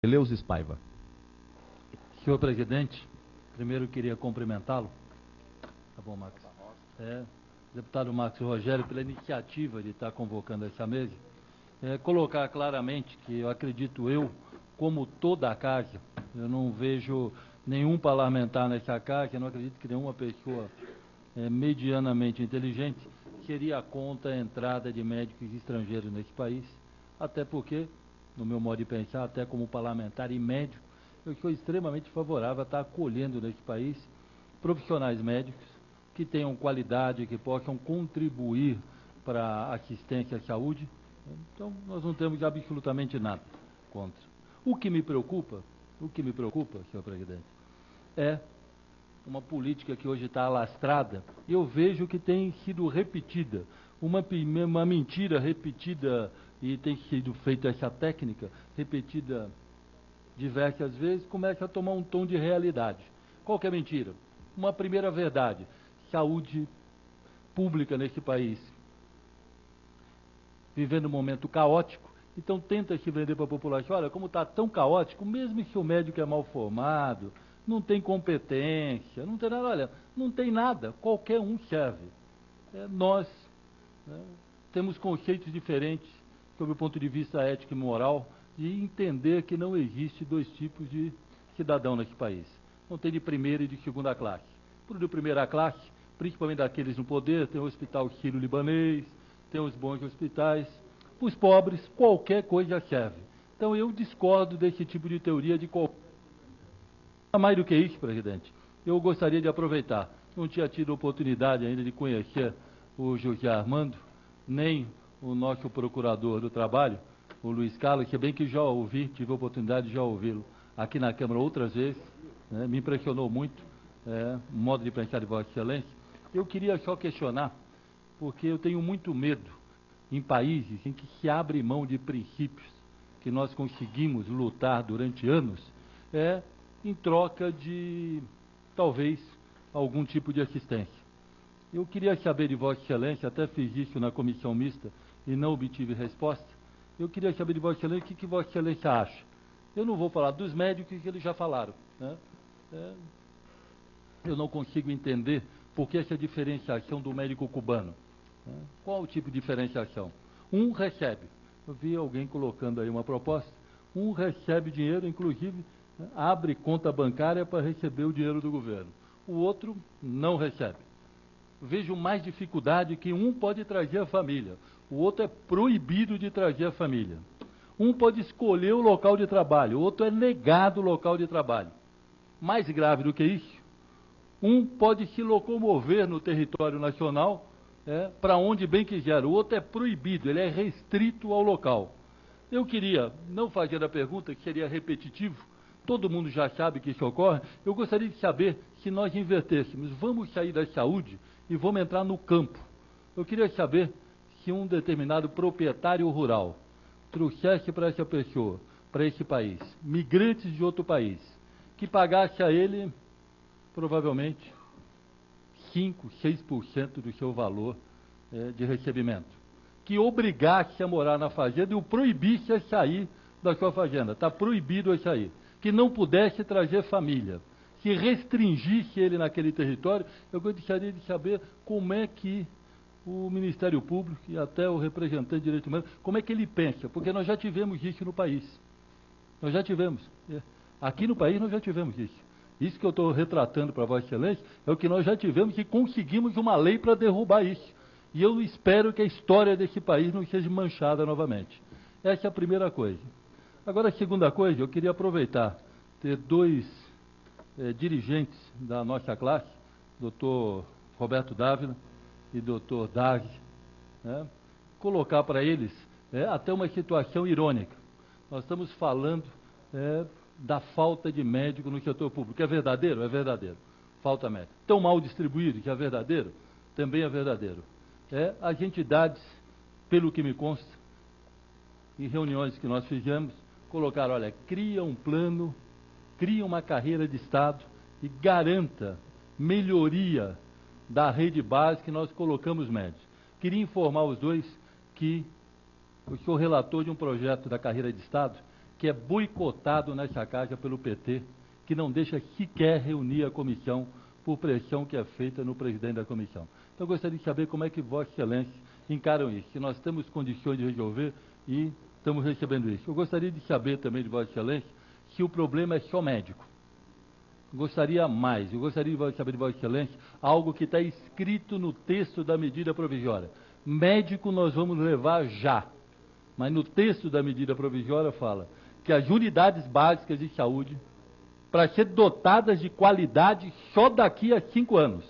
Eleusis Paiva. Senhor presidente, primeiro queria cumprimentá-lo. Tá bom, Max. Deputado Marcos Rogério, pela iniciativa de estar convocando essa mesa. Colocar claramente que eu acredito como toda a casa, eu não vejo nenhum parlamentar nessa casa, eu não acredito que nenhuma pessoa medianamente inteligente seria contra a entrada de médicos estrangeiros nesse país, até porque, no meu modo de pensar, até como parlamentar e médico, eu sou extremamente favorável a estar acolhendo nesse país profissionais médicos que tenham qualidade, que possam contribuir para a assistência à saúde. Então, nós não temos absolutamente nada contra. O que me preocupa, senhor presidente, é uma política que hoje está alastrada, e eu vejo que tem sido repetida, uma mentira repetida, e tem sido feita essa técnica, repetida diversas vezes, começa a tomar um tom de realidade. Qual que é a mentira? Uma primeira verdade: saúde pública nesse país vivendo um momento caótico, então tenta se vender para a população: olha, como está tão caótico, mesmo que o médico é mal formado, não tem competência, não tem nada, olha, não tem nada, qualquer um serve. Nós temos conceitos diferentes sob o ponto de vista ético e moral, e entender que não existe dois tipos de cidadão nesse país. Não tem de primeira e de segunda classe. Por de primeira classe, principalmente daqueles no poder, tem o Hospital Sírio-Libanês, tem os bons hospitais. Os pobres, qualquer coisa serve. Então eu discordo desse tipo de teoria de qualquer. Mais do que isso, presidente, eu gostaria de aproveitar. Não tinha tido oportunidade ainda de conhecer o José Armando, nem o nosso procurador do trabalho, o Luiz Carlos, que bem que já ouvi, tive a oportunidade de já ouvi-lo aqui na Câmara outras vezes, me impressionou muito o modo de pensar de Vossa Excelência. Eu queria só questionar, porque eu tenho muito medo em países em que se abre mão de princípios que nós conseguimos lutar durante anos, em troca de, talvez, algum tipo de assistência. Eu queria saber de Vossa Excelência, até fiz isso na comissão mista e não obtive resposta, eu queria saber de Vossa Excelência o que Vossa Excelência acha. Eu não vou falar dos médicos que eles já falaram. Eu não consigo entender por que essa diferenciação do médico cubano. Qual o tipo de diferenciação? Um recebe, eu vi alguém colocando aí uma proposta, um recebe dinheiro, inclusive abre conta bancária para receber o dinheiro do governo. O outro não recebe. Vejo mais dificuldade que um pode trazer a família, o outro é proibido de trazer a família. Um pode escolher o local de trabalho, o outro é negado o local de trabalho. Mais grave do que isso, um pode se locomover no território nacional para onde bem quiser, o outro é proibido, ele é restrito ao local. Eu queria, não fazer a pergunta, que seria repetitivo, todo mundo já sabe que isso ocorre, eu gostaria de saber se nós invertêssemos, vamos sair da saúde e vamos entrar no campo. Eu queria saber se um determinado proprietário rural trouxesse para essa pessoa, para esse país, migrantes de outro país, que pagasse a ele, provavelmente, 5%, 6% do seu valor de recebimento, que obrigasse a morar na fazenda e o proibisse a sair da sua fazenda, está proibido a sair, que não pudesse trazer família, que restringisse ele naquele território. Eu gostaria de saber como é que o Ministério Público e até o representante de direitos humanos, como é que ele pensa, porque nós já tivemos isso no país. Nós já tivemos. Aqui no país nós já tivemos isso. Isso que eu estou retratando para Vossa Excelência é o que nós já tivemos e conseguimos uma lei para derrubar isso. E eu espero que a história desse país não seja manchada novamente. Essa é a primeira coisa. Agora, a segunda coisa, eu queria aproveitar, ter dois dirigentes da nossa classe, doutor Roberto Dávila e doutor Dag, colocar para eles até uma situação irônica. Nós estamos falando da falta de médico no setor público. É verdadeiro? É verdadeiro. Falta médico. Tão mal distribuído que é verdadeiro? Também é verdadeiro. As entidades, pelo que me consta, em reuniões que nós fizemos, colocaram, olha, cria um plano, cria uma carreira de Estado e garanta melhoria da rede básica que nós colocamos médicos. Queria informar os dois que eu sou relator de um projeto da carreira de Estado que é boicotado nessa casa pelo PT, que não deixa sequer reunir a comissão por pressão que é feita no presidente da comissão. Então, eu gostaria de saber como é que Vossa Excelência encaram isso, se nós temos condições de resolver e estamos recebendo isso. Eu gostaria de saber também de Vossa Excelência se o problema é só médico. Eu gostaria de saber de Vossa Excelência algo que está escrito no texto da medida provisória. Médico nós vamos levar já, mas no texto da medida provisória fala que as unidades básicas de saúde, para ser dotadas de qualidade só daqui a 5 anos.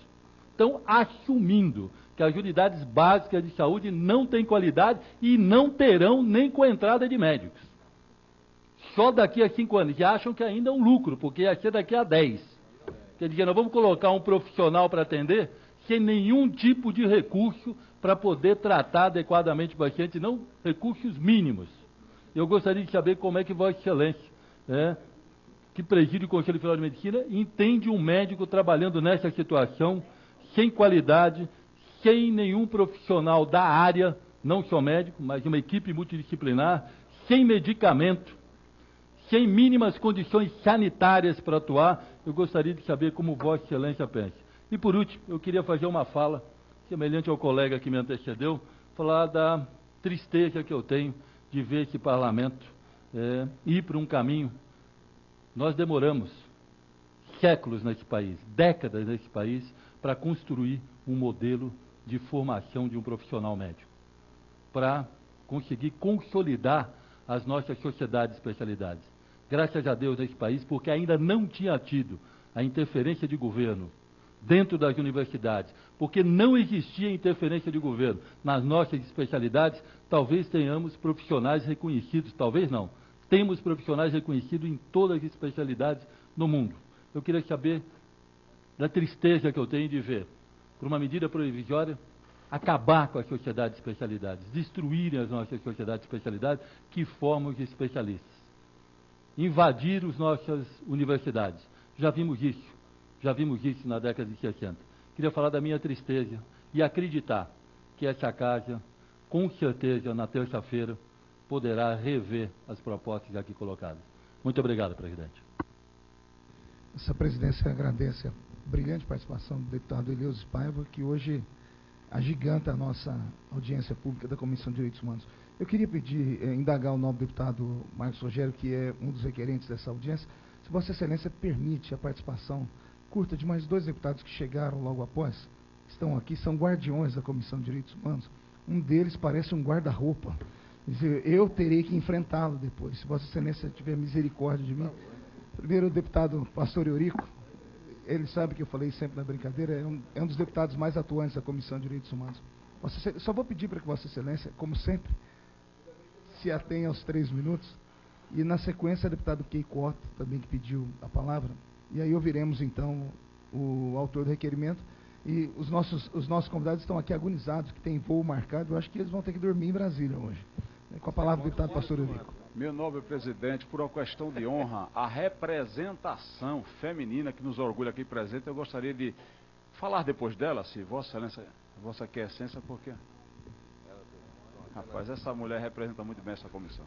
Então, assumindo que as unidades básicas de saúde não têm qualidade e não terão nem com a entrada de médicos. Só daqui a 5 anos. E acham que ainda é um lucro, porque ia ser daqui a 10. Quer dizer, nós vamos colocar um profissional para atender sem nenhum tipo de recurso para poder tratar adequadamente o paciente, não recursos mínimos. Eu gostaria de saber como é que Vossa Excelência, que preside o Conselho Federal de Medicina, entende um médico trabalhando nessa situação, sem qualidade, sem nenhum profissional da área, não só médico, mas uma equipe multidisciplinar, sem medicamento, sem mínimas condições sanitárias para atuar. Eu gostaria de saber como Vossa Excelência pensa. E por último, eu queria fazer uma fala, semelhante ao colega que me antecedeu, falar da tristeza que eu tenho de ver esse parlamento ir para um caminho. Nós demoramos séculos nesse país, décadas nesse país, para construir um modelo de formação de um profissional médico, para conseguir consolidar as nossas sociedades de especialidades. Graças a Deus nesse país, porque ainda não tinha tido a interferência de governo dentro das universidades, porque não existia interferência de governo nas nossas especialidades, talvez tenhamos profissionais reconhecidos, talvez não, temos profissionais reconhecidos em todas as especialidades no mundo. Eu queria saber da tristeza que eu tenho de ver, por uma medida provisória, acabar com as sociedades de especialidades, destruírem as nossas sociedades de especialidades que formam os especialistas, invadir as nossas universidades. Já vimos isso na década de 60. Queria falar da minha tristeza e acreditar que essa casa, com certeza, na terça-feira, poderá rever as propostas aqui colocadas. Muito obrigado, presidente. Essa presidência agradece a brilhante participação do deputado Eleusis Paiva, que hoje agiganta a nossa audiência pública da Comissão de Direitos Humanos. Eu queria pedir, indagar o nobre deputado Marcos Rogério, que é um dos requerentes dessa audiência, se Vossa Excelência permite a participação curta de mais 2 deputados que chegaram logo após, estão aqui, são guardiões da Comissão de Direitos Humanos. Um deles parece um guarda-roupa. Eu terei que enfrentá-lo depois, se Vossa Excelência tiver misericórdia de mim. Primeiro, o deputado Pastor Eurico, ele sabe que eu falei sempre na brincadeira, é um dos deputados mais atuantes da Comissão de Direitos Humanos. Só vou pedir para que Vossa Excelência, como sempre, se atenha aos 3 minutos, e na sequência, o deputado Kei Cota, também que pediu a palavra, e aí ouviremos, então, o autor do requerimento, e os nossos convidados estão aqui agonizados, que tem voo marcado, eu acho que eles vão ter que dormir em Brasília hoje. Com a palavra, o deputado Pastor Eurico. Meu nobre presidente, por uma questão de honra, a representação feminina que nos orgulha aqui presente, eu gostaria de falar depois dela, se Vossa Excelência, Vossa Excelência, porque... Rapaz, essa mulher representa muito bem essa comissão.